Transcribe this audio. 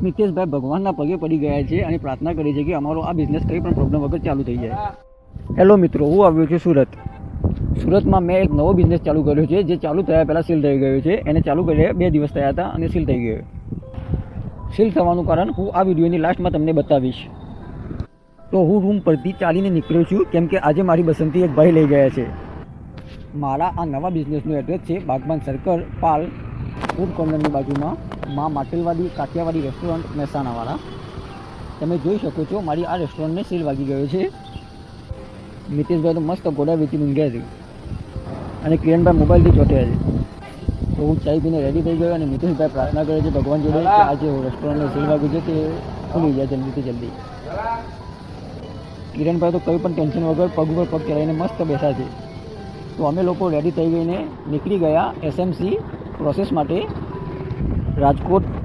મિતેશભાઈ ભગવાનના પગે પડી ગયા છે અને પ્રાર્થના કરી છે કે અમારો આ બિઝનેસ કંઈ પણ પ્રોબ્લેમ વગર ચાલુ થઈ જાય. હેલો મિત્રો, હું આવ્યો છું સુરતમાં મેં એક નવો બિઝનેસ ચાલુ કર્યો છે જે ચાલુ થયા પહેલાં સીલ થઈ ગયો છે. એને ચાલુ કર્યા 2 દિવસ થયા હતા અને સીલ થઈ ગયો. સીલ થવાનું કારણ હું આ વિડીયોની લાસ્ટમાં તમને બતાવીશ. તો હું રૂમ પરથી ચાલીને નીકળ્યો છું કેમ કે આજે મારી બસંતી એક ભાઈ લઈ ગયા છે. મારા આ નવા બિઝનેસનું એડ્રેસ છે બાગબાન સર્કલ, પાલ ફૂડ કોર્નરની બાજુમાં મા માટેલવાડી કાઠિયાવાડી રેસ્ટોરન્ટ મહેસાણાવાળા. તમે જોઈ શકો છો મારી આ રેસ્ટોરન્ટને સીલ વાગી ગયો છે. મિતેશભાઈ તો મસ્ત ઘોડા વેચી ઊંઘ્યા છે અને કિરણભાઈ મોબાઈલથી ચોટ્યા છે. તો હું ચાય પીને રેડી થઈ ગયો અને મિતેશભાઈ પ્રાર્થના કરે છે ભગવાન જોડે કે આજે રેસ્ટોરન્ટને સીલ વાગ્યું છે તે ખુલી જાય જલ્દીથી જલ્દી. કિરણભાઈ તો કંઈ પણ ટેન્શન વગર પગ ઉપર પગ ચલાવીને મસ્ત બેસા છે. તો અમે લોકો રેડી થઈ ગઈને નીકળી ગયા એસએમસી પ્રોસેસ માટે રાજકોટ.